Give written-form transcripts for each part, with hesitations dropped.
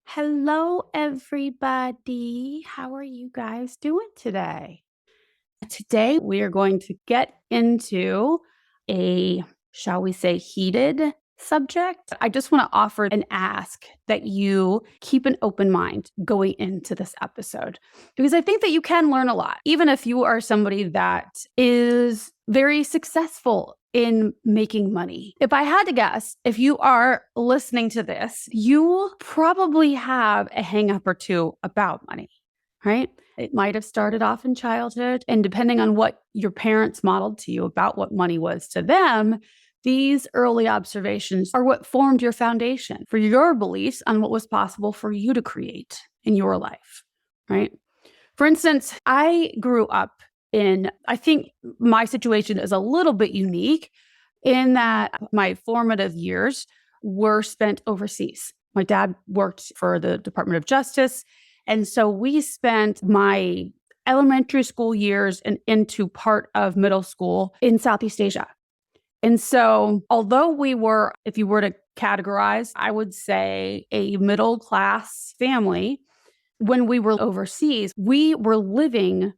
Hello, everybody. How are you guys doing today? Today, we are going to get into a, shall we say, heated subject. I just want to offer an ask that you keep an open mind going into this episode, because I think that you can learn a lot, even if you are somebody that is very successful in making money. If I had to guess, if you are listening to this, you probably have a hang up or two about money, right? It might have started off in childhood, and depending on what your parents modeled to you about what money was to them, these early observations are what formed your foundation for your beliefs on what was possible for you to create in your life, right? For instance, I grew up I think my situation is a little bit unique in that my formative years were spent overseas. My dad worked for the Department of Justice. And so we spent my elementary school years and into part of middle school in Southeast Asia. And so, although we were, if you were to categorize, I would say a middle class family, when we were overseas, we were living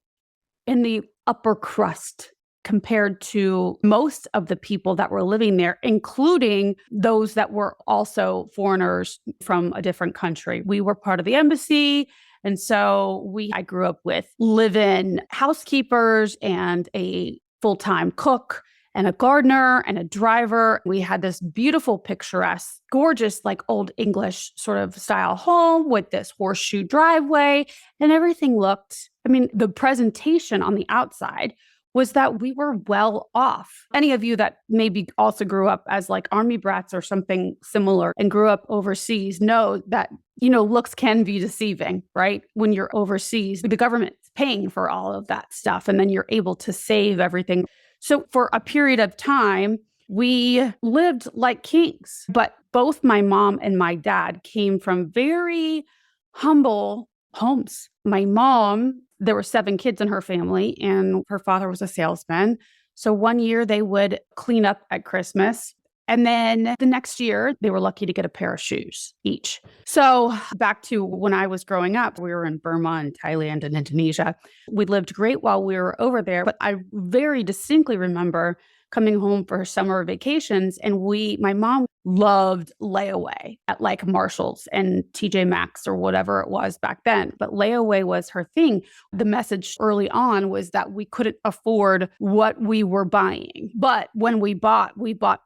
in the upper crust compared to most of the people that were living there, including those that were also foreigners from a different country. We were part of the embassy. And so I grew up with live-in housekeepers and a full-time cook and a gardener and a driver. We had this beautiful, picturesque, gorgeous, like old English sort of style home with this horseshoe driveway, and everything looked, the presentation on the outside was that we were well off. Any of you that maybe also grew up as like army brats or something similar and grew up overseas know that, looks can be deceiving, right? When you're overseas, the government's paying for all of that stuff, and then you're able to save everything. So for a period of time, we lived like kings, but both my mom and my dad came from very humble homes. My mom, there were 7 kids in her family, and her father was a salesman. So one year they would clean up at Christmas. And then the next year, they were lucky to get a pair of shoes each. So back to when I was growing up, we were in Burma and Thailand and Indonesia. We lived great while we were over there, but I very distinctly remember coming home for summer vacations, and my mom loved layaway at like Marshall's and TJ Maxx or whatever it was back then. But layaway was her thing. The message early on was that we couldn't afford what we were buying. But when we bought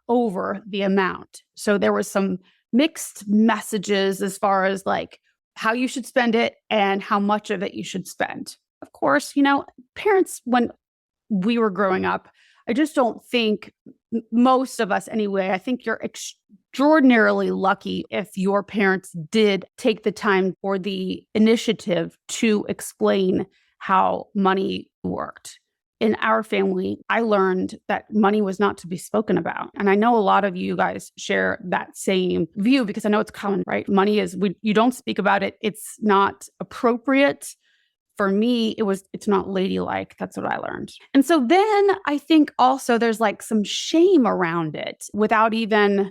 over the amount. So there was some mixed messages as far as like how you should spend it and how much of it you should spend. Of course, parents, when we were growing up, I just don't think, most of us anyway, I think you're extraordinarily lucky if your parents did take the time or the initiative to explain how money worked. In our family, I learned that money was not to be spoken about. And I know a lot of you guys share that same view, because I know it's common, right? Money is, you don't speak about it. It's not appropriate. For me, it's not ladylike. That's what I learned. And so then I think also there's like some shame around it without even,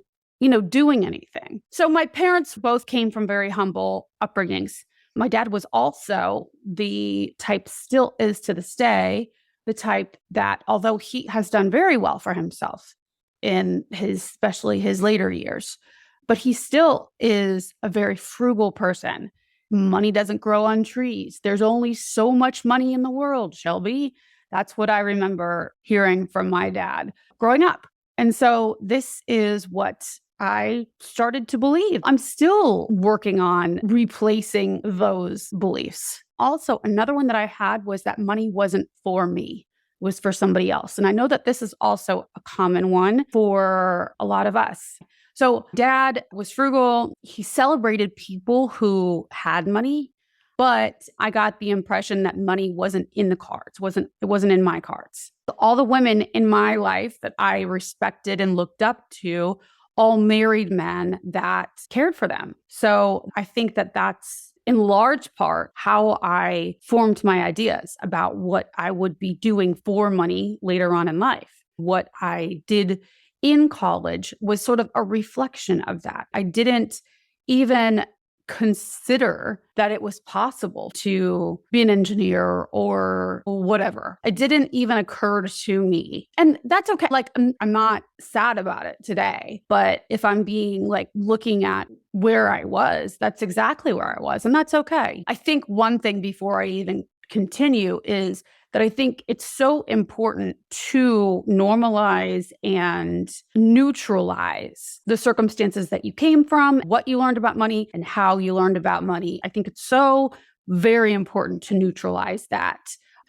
doing anything. So my parents both came from very humble upbringings. My dad was also the type, still is to this day, the type that, although he has done very well for himself in especially his later years, but he still is a very frugal person. Money doesn't grow on trees. There's only so much money in the world, Shelby. That's what I remember hearing from my dad growing up. And so this is what I started to believe. I'm still working on replacing those beliefs. Also, another one that I had was that money wasn't for me, it was for somebody else. And I know that this is also a common one for a lot of us. So dad was frugal. He celebrated people who had money, but I got the impression that money wasn't in the cards, it wasn't in my cards. All the women in my life that I respected and looked up to all married men that cared for them. So I think that that's in large part how I formed my ideas about what I would be doing for money later on in life. What I did in college was sort of a reflection of that. I didn't even consider that it was possible to be an engineer or whatever. It didn't even occur to me. And that's okay. Like, I'm not sad about it today, but if I'm being like looking at where I was, that's exactly where I was. And that's okay. I think one thing before I even continue is that I think it's so important to normalize and neutralize the circumstances that you came from, what you learned about money, and how you learned about money. I think it's so very important to neutralize that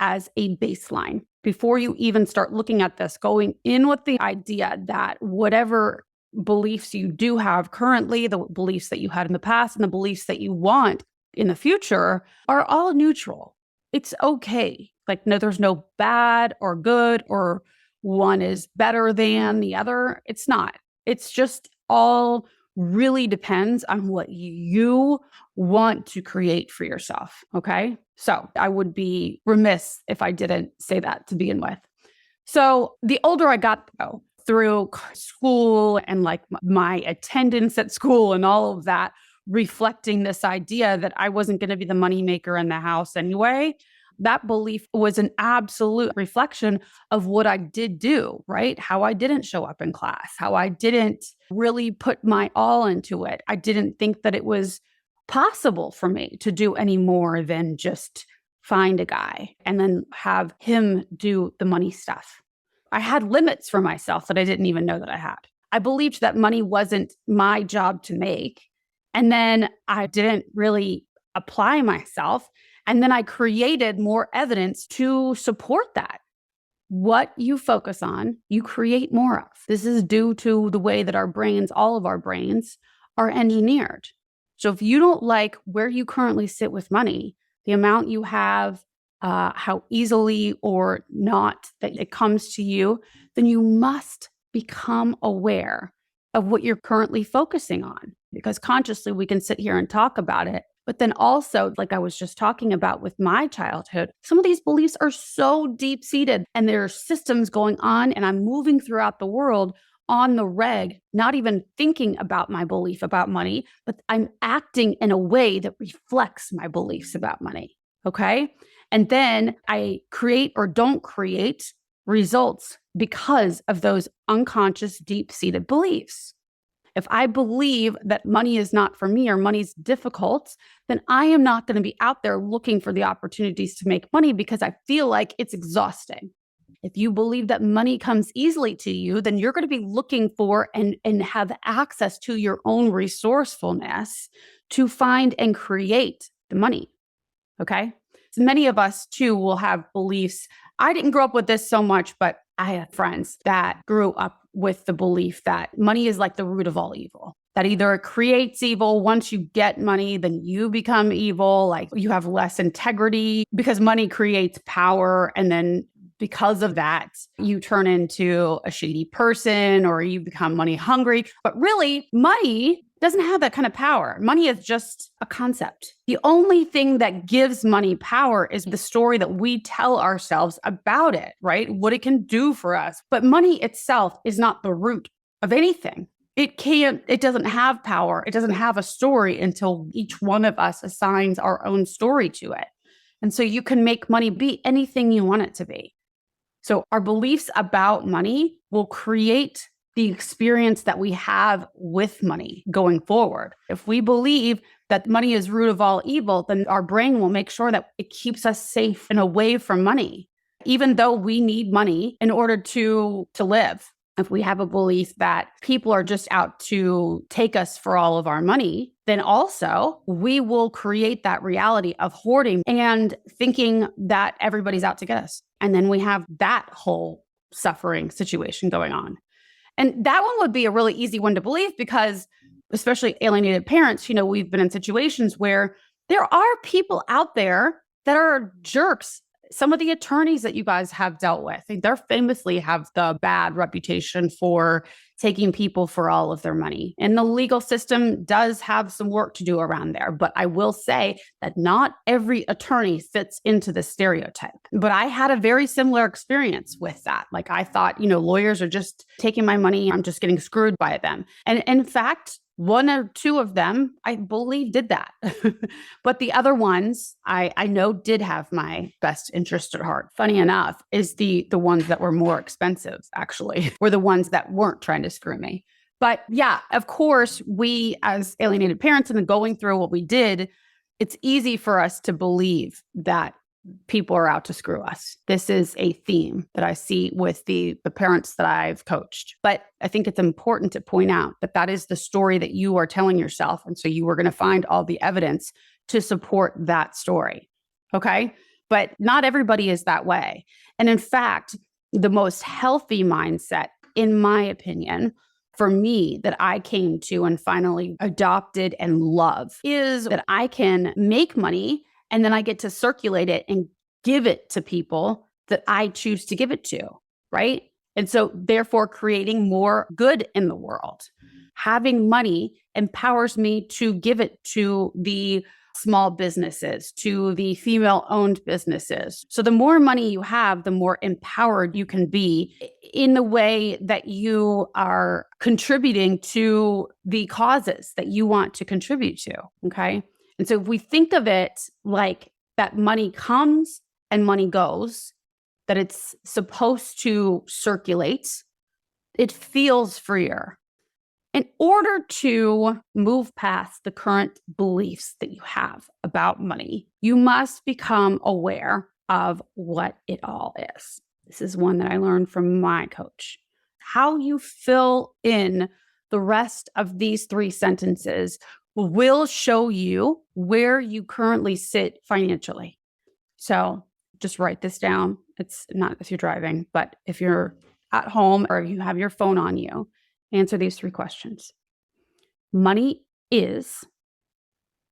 as a baseline before you even start looking at this, going in with the idea that whatever beliefs you do have currently, the beliefs that you had in the past, and the beliefs that you want in the future are all neutral. It's okay. Like, no, there's no bad or good or one is better than the other. It's not. It's just all really depends on what you want to create for yourself. Okay. So I would be remiss if I didn't say that to begin with. So the older I got, though, through school and like my attendance at school and all of that, reflecting this idea that I wasn't going to be the moneymaker in the house anyway, that belief was an absolute reflection of what I did do, right? How I didn't show up in class, how I didn't really put my all into it. I didn't think that it was possible for me to do any more than just find a guy and then have him do the money stuff. I had limits for myself that I didn't even know that I had. I believed that money wasn't my job to make. And then I didn't really apply myself. And then I created more evidence to support that. What you focus on, you create more of. This is due to the way that our brains, all of our brains, are engineered. So if you don't like where you currently sit with money, the amount you have, how easily or not that it comes to you, then you must become aware of what you're currently focusing on. Because consciously we can sit here and talk about it. But then also, like I was just talking about with my childhood, some of these beliefs are so deep-seated and there are systems going on and I'm moving throughout the world on the reg, not even thinking about my belief about money, but I'm acting in a way that reflects my beliefs about money. Okay. And then I create or don't create results because of those unconscious, deep-seated beliefs. If I believe that money is not for me or money's difficult, then I am not going to be out there looking for the opportunities to make money because I feel like it's exhausting. If you believe that money comes easily to you, then you're going to be looking for and have access to your own resourcefulness to find and create the money. Okay. So many of us too will have beliefs. I didn't grow up with this so much, but I have friends that grew up with the belief that money is like the root of all evil, that either it creates evil. Once you get money, then you become evil. Like you have less integrity because money creates power. And then because of that, you turn into a shady person or you become money hungry. But really, money doesn't have that kind of power. Money is just a concept. The only thing that gives money power is the story that we tell ourselves about it, right? What it can do for us. But money itself is not the root of anything. It doesn't have power. It doesn't have a story until each one of us assigns our own story to it. And so you can make money be anything you want it to be. So our beliefs about money will create the experience that we have with money going forward. If we believe that money is root of all evil, then our brain will make sure that it keeps us safe and away from money, even though we need money in order to live. If we have a belief that people are just out to take us for all of our money, then also we will create that reality of hoarding and thinking that everybody's out to get us. And then we have that whole suffering situation going on. And that one would be a really easy one to believe because especially alienated parents, we've been in situations where there are people out there that are jerks. Some of the attorneys that you guys have dealt with, they famously have the bad reputation for taking people for all of their money. And the legal system does have some work to do around there. But I will say that not every attorney fits into the stereotype. But I had a very similar experience with that. Like I thought, lawyers are just taking my money. I'm just getting screwed by them. And in fact, One or two of them, I believe, did that. But the other ones, I know did have my best interest at heart. Funny enough, is the ones that were more expensive, actually, were the ones that weren't trying to screw me. But yeah, of course, we as alienated parents and then going through what we did, it's easy for us to believe that people are out to screw us. This is a theme that I see with the parents that I've coached. But I think it's important to point out that that is the story that you are telling yourself. And so you are going to find all the evidence to support that story. Okay. But not everybody is that way. And in fact, the most healthy mindset, in my opinion, for me, that I came to and finally adopted and love is that I can make money and then I get to circulate it and give it to people that I choose to give it to, right? And so therefore creating more good in the world. Having money empowers me to give it to the small businesses, to the female-owned businesses. So the more money you have, the more empowered you can be in the way that you are contributing to the causes that you want to contribute to, okay? And so if we think of it like that money comes and money goes, that it's supposed to circulate, it feels freer. In order to move past the current beliefs that you have about money, you must become aware of what it all is. This is one that I learned from my coach. How you fill in the rest of these 3 sentences will show you where you currently sit financially. So just write this down. It's not if you're driving, but if you're at home or if you have your phone on you, answer these 3 questions. Money is,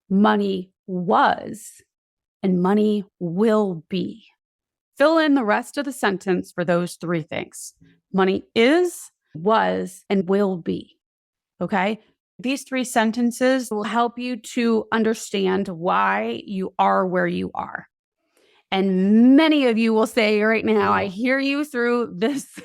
money was, and money will be. Fill in the rest of the sentence for those 3 things. Money is, was, and will be. Okay? These 3 sentences will help you to understand why you are where you are. And many of you will say right now, I hear you through this,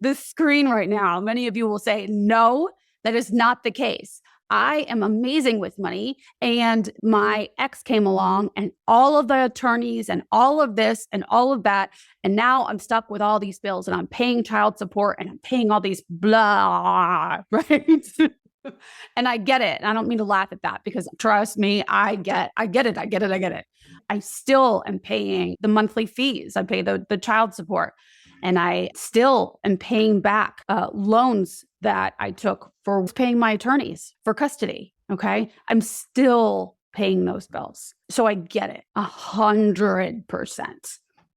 this screen right now. Many of you will say, no, that is not the case. I am amazing with money. And my ex came along and all of the attorneys and all of this and all of that. And now I'm stuck with all these bills and I'm paying child support and I'm paying all these blah, right? And I get it. And I don't mean to laugh at that because trust me, I get it. I still am paying the monthly fees. I pay the child support and I still am paying back loans that I took for paying my attorneys for custody. Okay. I'm still paying those bills. So I get it 100%.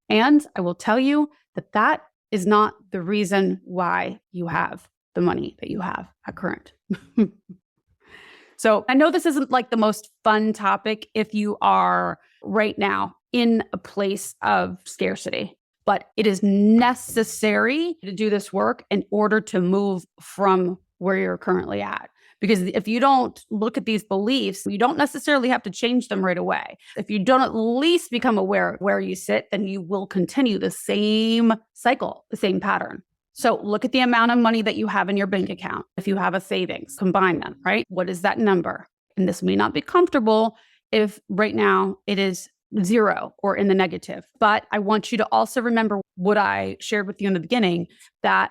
And I will tell you that that is not the reason why you have the money that you have at current. So I know this isn't like the most fun topic if you are right now in a place of scarcity, but it is necessary to do this work in order to move from where you're currently at. Because if you don't look at these beliefs, you don't necessarily have to change them right away. If you don't at least become aware of where you sit, then you will continue the same cycle, the same pattern. So look at the amount of money that you have in your bank account. If you have a savings, combine them, right? What is that number? And this may not be comfortable if right now it is 0 or in the negative. But I want you to also remember what I shared with you in the beginning, that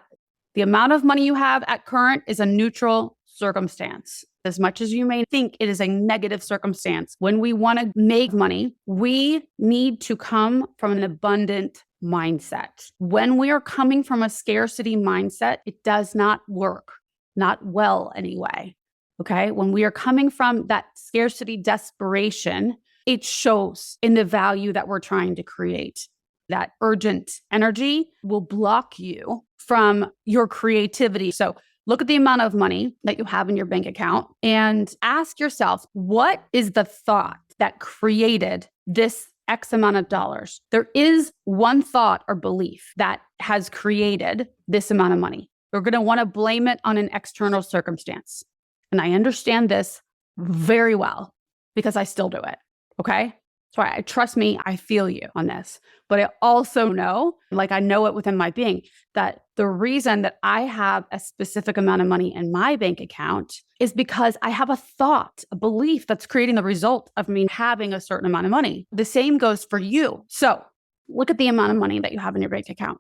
the amount of money you have at current is a neutral circumstance. As much as you may think it is a negative circumstance, when we want to make money, we need to come from an abundant mindset. When we are coming from a scarcity mindset, it does not work, not well anyway. Okay. When we are coming from that scarcity desperation, it shows in the value that we're trying to create. That urgent energy will block you from your creativity. So look at the amount of money that you have in your bank account and ask yourself, what is the thought that created this X amount of dollars? There is one thought or belief that has created this amount of money. We're going to want to blame it on an external circumstance. And I understand this very well because I still do it. Okay. So trust me, I feel you on this, but I also know, like I know it within my being, that the reason that I have a specific amount of money in my bank account is because I have a thought, a belief that's creating the result of me having a certain amount of money. The same goes for you. So look at the amount of money that you have in your bank account.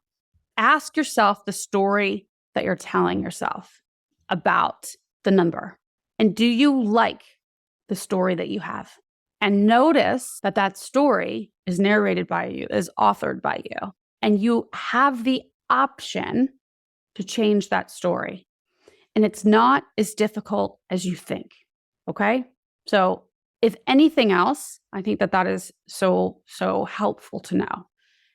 Ask yourself the story that you're telling yourself about the number. And do you like the story that you have? And notice that that story is narrated by you, is authored by you. And you have the option to change that story. And it's not as difficult as you think. Okay? So if anything else, I think that is so helpful to know.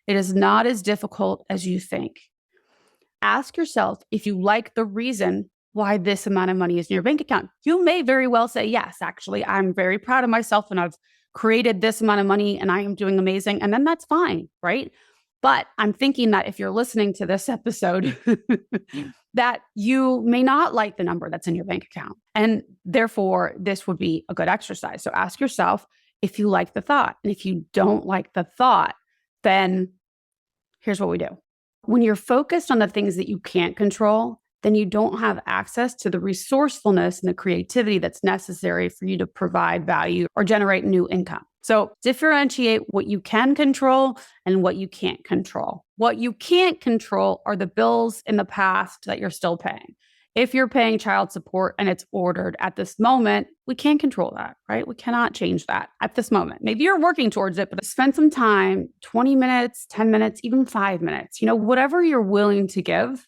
It is not as difficult as you think. Ask yourself if you like the reason why this amount of money is in your bank account. You may very well say, yes, actually, I'm very proud of myself and I've created this amount of money and I am doing amazing. And then that's fine, right? But I'm thinking that if you're listening to this episode, that you may not like the number that's in your bank account. And therefore, this would be a good exercise. So ask yourself if you like the thought. And if you don't like the thought, then here's what we do. When you're focused on the things that you can't control, then you don't have access to the resourcefulness and the creativity that's necessary for you to provide value or generate new income. So differentiate what you can control and what you can't control. What you can't control are the bills in the past that you're still paying. If you're paying child support and it's ordered at this moment, we can't control that, right? We cannot change that at this moment. Maybe you're working towards it, but spend some time, 20 minutes, 10 minutes, even 5 minutes, whatever you're willing to give,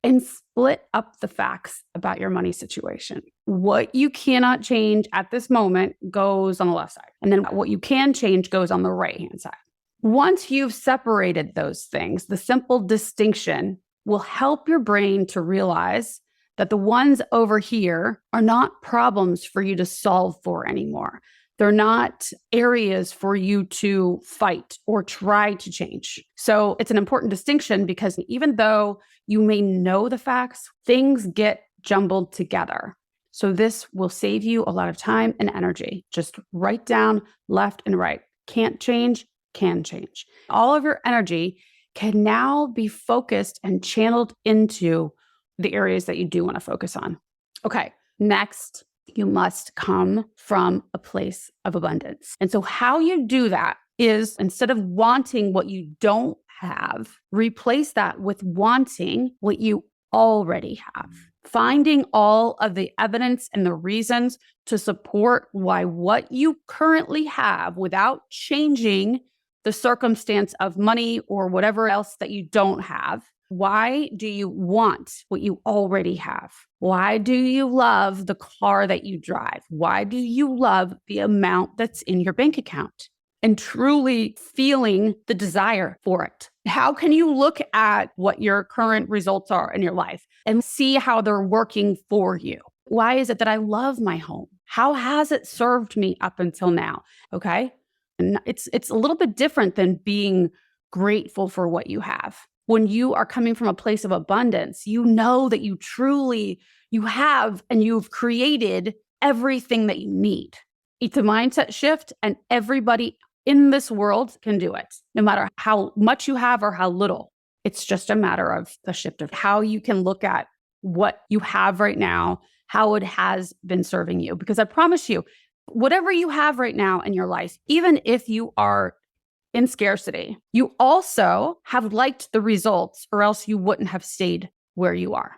and split up the facts about your money situation. What you cannot change at this moment goes on the left side. And then what you can change goes on the right-hand side. Once you've separated those things, the simple distinction will help your brain to realize that the ones over here are not problems for you to solve for anymore. They're not areas for you to fight or try to change. So it's an important distinction because even though you may know the facts, things get jumbled together. So this will save you a lot of time and energy. Just write down left and right. Can't change, can change. All of your energy can now be focused and channeled into the areas that you do want to focus on. Okay, next, you must come from a place of abundance. And so how you do that is instead of wanting what you don't have, replace that with wanting what you already have. Finding all of the evidence and the reasons to support why what you currently have without changing the circumstance of money or whatever else that you don't have. Why do you want what you already have? Why do you love the car that you drive? Why do you love the amount that's in your bank account? And truly feeling the desire for it. How can you look at what your current results are in your life and see how they're working for you? Why is it that I love my home? How has it served me up until now? Okay. And it's a little bit different than being grateful for what you have. When you are coming from a place of abundance, you know that you have and you've created everything that you need. It's a mindset shift, and everybody in this world can do it, no matter how much you have or how little. It's just a matter of the shift of how you can look at what you have right now, how it has been serving you. Because I promise you, whatever you have right now in your life, even if you are in scarcity, you also have liked the results, or else you wouldn't have stayed where you are.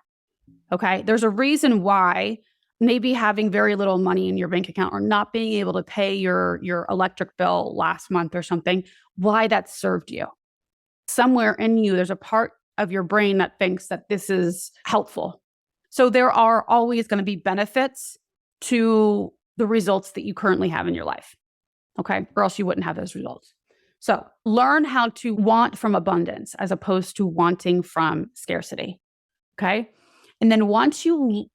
Okay. There's a reason why maybe having very little money in your bank account or not being able to pay your electric bill last month or something, why that served you. Somewhere in you, there's a part of your brain that thinks that this is helpful. So there are always going to be benefits to the results that you currently have in your life. Okay. Or else you wouldn't have those results. So learn how to want from abundance as opposed to wanting from scarcity. Okay. And then once you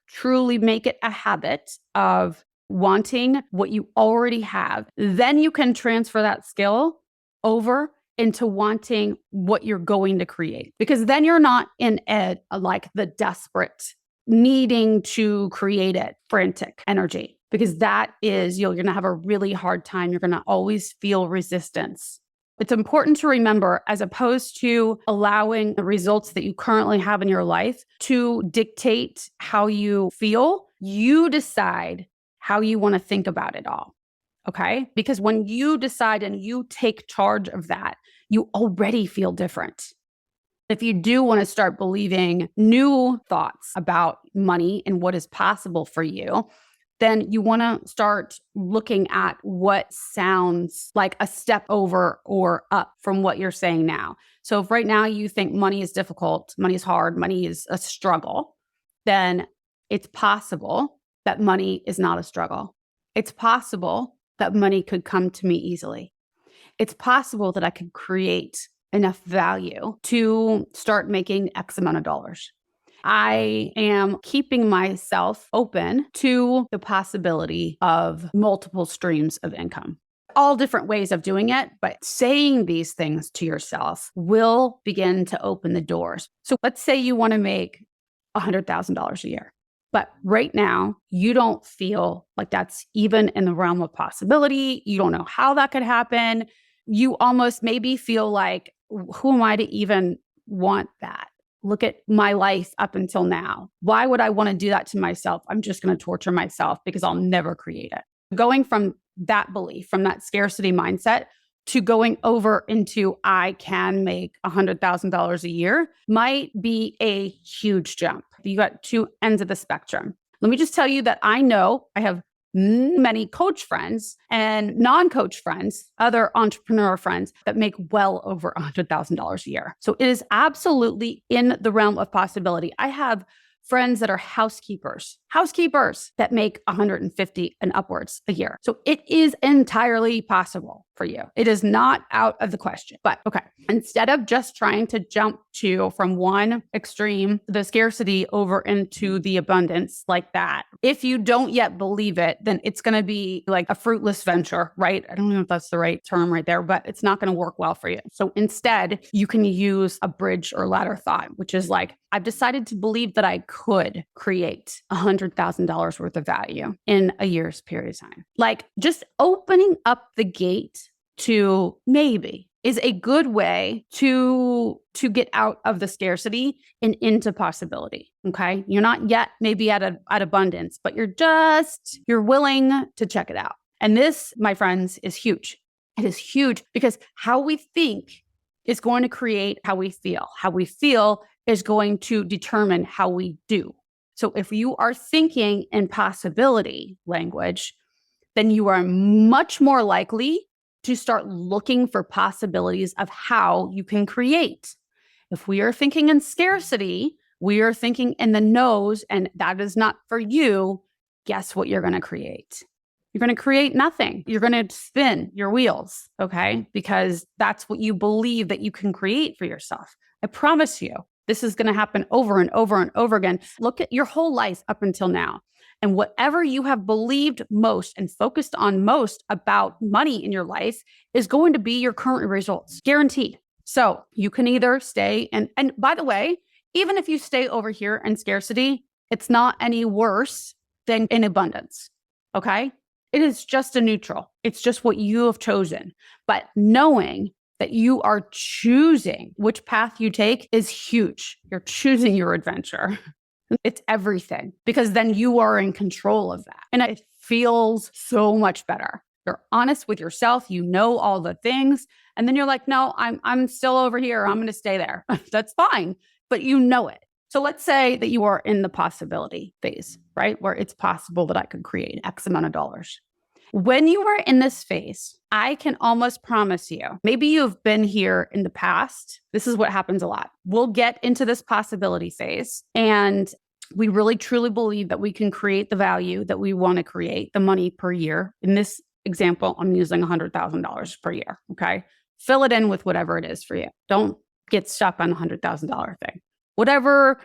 truly make it a habit of wanting what you already have, then you can transfer that skill over into wanting what you're going to create. Because then you're not in the desperate needing to create it, frantic energy. because that is, you're going to have a really hard time. You're going to always feel resistance. It's important to remember, as opposed to allowing the results that you currently have in your life to dictate how you feel, you decide how you want to think about it all. Okay? Because when you decide and you take charge of that, you already feel different. If you do want to start believing new thoughts about money and what is possible for you, then you want to start looking at what sounds like a step over or up from what you're saying now. So if right now you think money is difficult, money is hard, money is a struggle, then it's possible that money is not a struggle. It's possible that money could come to me easily. It's possible that I could create enough value to start making X amount of dollars. I am keeping myself open to the possibility of multiple streams of income. All different ways of doing it, but saying these things to yourself will begin to open the doors. So let's say you want to make $100,000 a year, but right now you don't feel like that's even in the realm of possibility. You don't know how that could happen. You almost maybe feel like, who am I to even want that? Look at my life up until now. Why would I want to do that to myself? I'm just going to torture myself because I'll never create it. Going from that belief, from that scarcity mindset, to going over into I can make $100,000 a year might be a huge jump. You got two ends of the spectrum. Let me just tell you that I know I have many coach friends and non-coach friends, other entrepreneur friends that make well over $100,000 a year. So it is absolutely in the realm of possibility. I have friends that are housekeepers that make 150 and upwards a year. So it is entirely possible for you. It is not out of the question. But okay, instead of just trying to jump from one extreme, the scarcity, over into the abundance like that, if you don't yet believe it, then it's going to be like a fruitless venture, right? I don't know if that's the right term right there, but it's not going to work well for you. So instead, you can use a bridge or ladder thought, which is like, I've decided to believe that I could create $100,000 worth of value in a year's period of time. Like just opening up the gate to maybe is a good way to get out of the scarcity and into possibility. Okay. You're not yet maybe at abundance, but you're willing to check it out. And this, my friends, is huge. It is huge because how we think is going to create how we feel. How we feel is going to determine how we do. So if you are thinking in possibility language, then you are much more likely to start looking for possibilities of how you can create. If we are thinking in scarcity, we are thinking in the no's, and that is not for you. Guess what you're going to create? You're going to create nothing. You're going to spin your wheels, okay? Because that's what you believe that you can create for yourself. I promise you, this is going to happen over and over and over again. Look at your whole life up until now. And whatever you have believed most and focused on most about money in your life is going to be your current results, guaranteed. So you can either stay, and by the way, even if you stay over here in scarcity, it's not any worse than in abundance, okay? It is just a neutral. It's just what you have chosen. But knowing that you are choosing which path you take is huge. You're choosing your adventure. It's everything, because then you are in control of that. And it feels so much better. You're honest with yourself. You know all the things. And then you're like, no, I'm still over here. I'm going to stay there. That's fine. But you know it. So let's say that you are in the possibility phase, right? Where it's possible that I could create X amount of dollars. When you are in this phase, I can almost promise you, maybe you've been here in the past. This is what happens a lot. We'll get into this possibility phase, and we really truly believe that we can create the value that we want to create, the money per year. In this example, I'm using $100,000 per year. Okay. Fill it in with whatever it is for you. Don't get stuck on the $100,000 thing. Whatever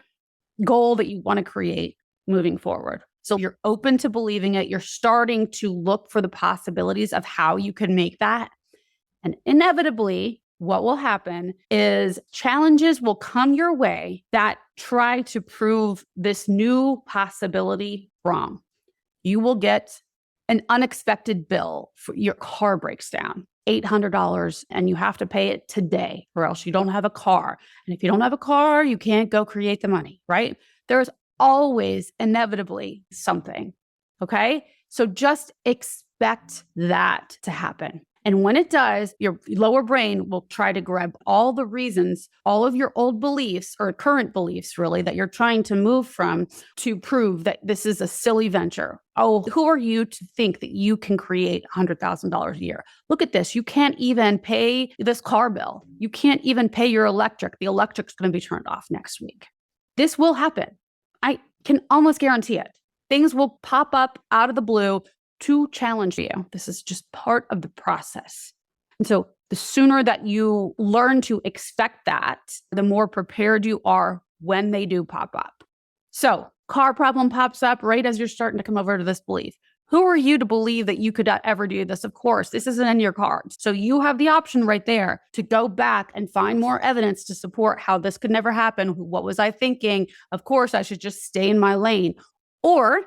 goal that you want to create moving forward. So you're open to believing it. You're starting to look for the possibilities of how you can make that. And inevitably, what will happen is challenges will come your way that try to prove this new possibility wrong. You will get an unexpected bill, for your car breaks down, $800, and you have to pay it today, or else you don't have a car. And if you don't have a car, you can't go create the money, right? There's always inevitably something, okay? So just expect that to happen. And when it does, your lower brain will try to grab all the reasons, all of your old beliefs or current beliefs, really, that you're trying to move from to prove that this is a silly venture. Oh, who are you to think that you can create $100,000 a year? Look at this. You can't even pay this car bill. You can't even pay your electric. The electric's going to be turned off next week. This will happen. I can almost guarantee it. Things will pop up out of the blue to challenge you. This is just part of the process. And so the sooner that you learn to expect that, the more prepared you are when they do pop up. So car problem pops up right as you're starting to come over to this belief. Who are you to believe that you could ever do this? Of course, this isn't in your cards. So you have the option right there to go back and find more evidence to support how this could never happen. What was I thinking? Of course, I should just stay in my lane. Or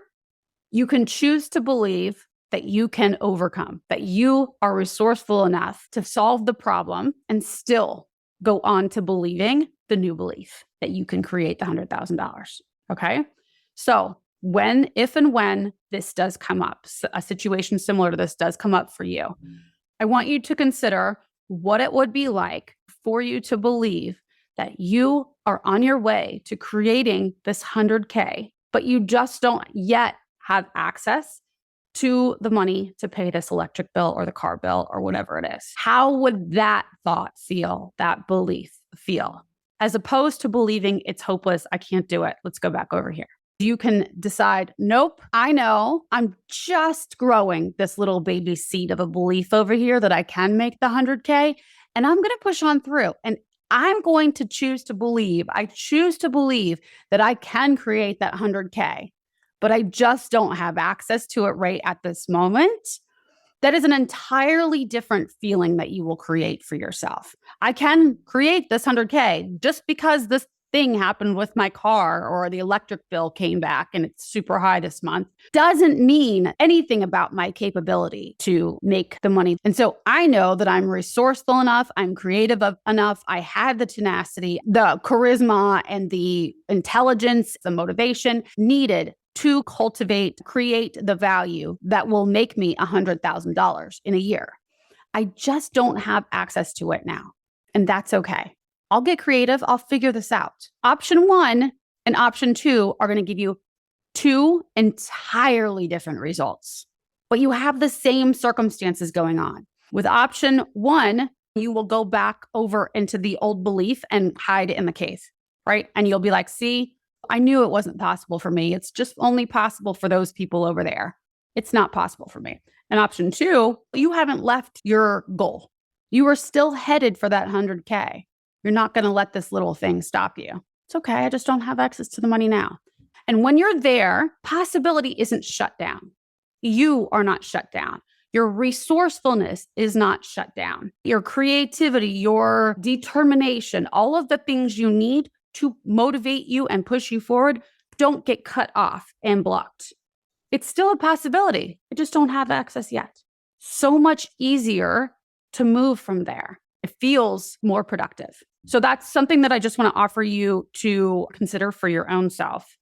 you can choose to believe that you can overcome, that you are resourceful enough to solve the problem and still go on to believing the new belief that you can create the $100,000. Okay. So if and when this does come up, a situation similar to this does come up for you, I want you to consider what it would be like for you to believe that you are on your way to creating this 100K, but you just don't yet have access to the money to pay this electric bill or the car bill or whatever it is. How would that thought feel, that belief feel, as opposed to believing it's hopeless, I can't do it, let's go back over here. You can decide, nope, I know I'm just growing this little baby seed of a belief over here that I can make the 100K, and I'm going to push on through. And I'm going to choose to believe that I can create that 100K. But I just don't have access to it right at this moment. That is an entirely different feeling that you will create for yourself. I can create this 100K just because this thing happened with my car or the electric bill came back and it's super high this month. Doesn't mean anything about my capability to make the money. And so I know that I'm resourceful enough, I'm creative enough, I had the tenacity, the charisma, and the intelligence, the motivation needed to create the value that will make me $100,000 in a year. I just don't have access to it now. And that's okay. I'll get creative. I'll figure this out. Option 1 and option 2 are going to give you 2 entirely different results, but you have the same circumstances going on. With option 1, you will go back over into the old belief and hide in the cave, right? And you'll be like, see, I knew it wasn't possible for me. It's just only possible for those people over there. It's not possible for me. And option 2, you haven't left your goal. You are still headed for that 100K. You're not going to let this little thing stop you. It's okay. I just don't have access to the money now. And when you're there, possibility isn't shut down. You are not shut down. Your resourcefulness is not shut down. Your creativity, your determination, all of the things you need to motivate you and push you forward don't get cut off and blocked. It's still a possibility. I just don't have access yet. So much easier to move from there. It feels more productive. So that's something that I just want to offer you to consider for your own self.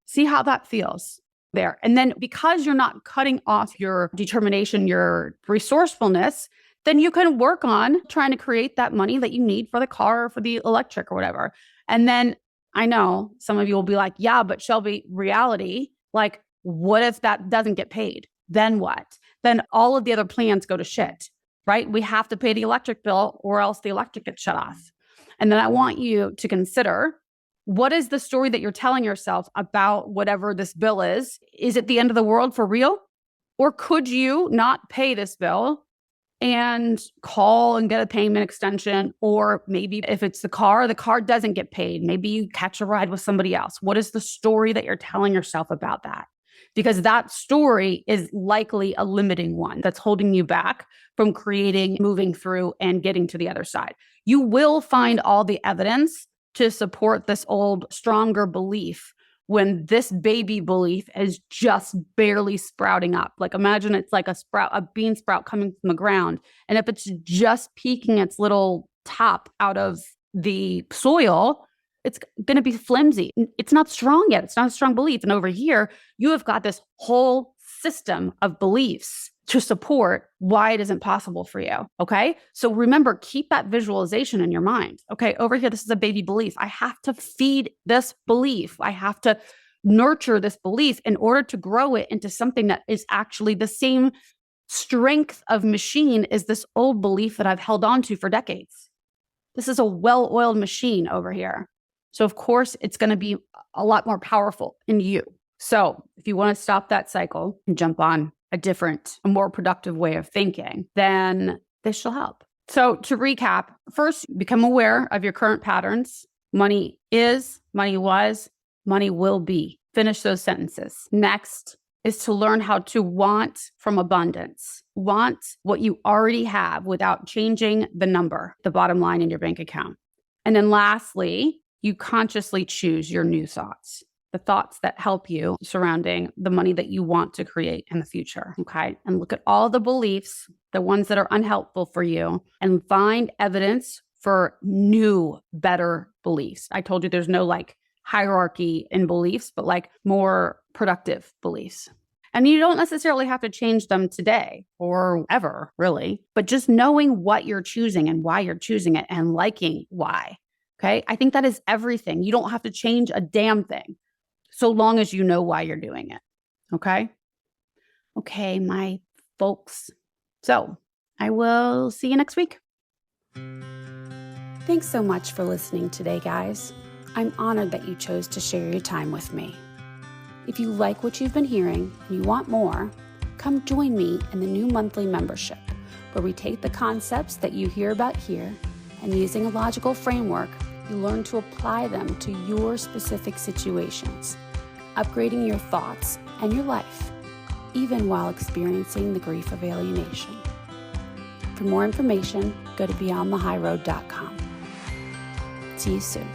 See how that feels there. And then because you're not cutting off your determination, your resourcefulness, then you can work on trying to create that money that you need for the car or for the electric or whatever. And then I know some of you will be like, yeah, but Shelby, reality, like, what if that doesn't get paid? Then what? Then all of the other plans go to shit, right? We have to pay the electric bill or else the electric gets shut off. And then I want you to consider, what is the story that you're telling yourself about whatever this bill is? Is it the end of the world for real? Or could you not pay this bill and call and get a payment extension? Or maybe if it's the car doesn't get paid. Maybe you catch a ride with somebody else. What is the story that you're telling yourself about that? Because that story is likely a limiting one that's holding you back from creating, moving through, and getting to the other side. You will find all the evidence to support this old, stronger belief when this baby belief is just barely sprouting up. Like imagine it's like a bean sprout coming from the ground. And if it's just peeking its little top out of the soil, it's going to be flimsy. It's not strong yet. It's not a strong belief. And over here, you have got this whole system of beliefs to support why it isn't possible for you. Okay. So remember, keep that visualization in your mind. Okay. Over here, this is a baby belief. I have to feed this belief. I have to nurture this belief in order to grow it into something that is actually the same strength of machine as this old belief that I've held on to for decades. This is a well-oiled machine over here. So of course, it's going to be a lot more powerful in you. So if you want to stop that cycle and jump on a different, a more productive way of thinking, then this shall help. So to recap, first, become aware of your current patterns. Money is, money was, money will be. Finish those sentences. Next is to learn how to want from abundance. Want what you already have without changing the number, the bottom line in your bank account. And then lastly, you consciously choose your new thoughts, the thoughts that help you surrounding the money that you want to create in the future. Okay. And look at all the beliefs, the ones that are unhelpful for you, and find evidence for new, better beliefs. I told you there's no like hierarchy in beliefs, but like more productive beliefs. And you don't necessarily have to change them today or ever, really, but just knowing what you're choosing and why you're choosing it and liking why. Okay. I think that is everything. You don't have to change a damn thing so long as you know why you're doing it. Okay. Okay, my folks. So I will see you next week. Thanks so much for listening today, guys. I'm honored that you chose to share your time with me. If you like what you've been hearing and you want more, come join me in the new monthly membership, where we take the concepts that you hear about here and using a logical framework, you learn to apply them to your specific situations, upgrading your thoughts and your life, even while experiencing the grief of alienation. For more information, go to beyondthehighroad.com. See you soon.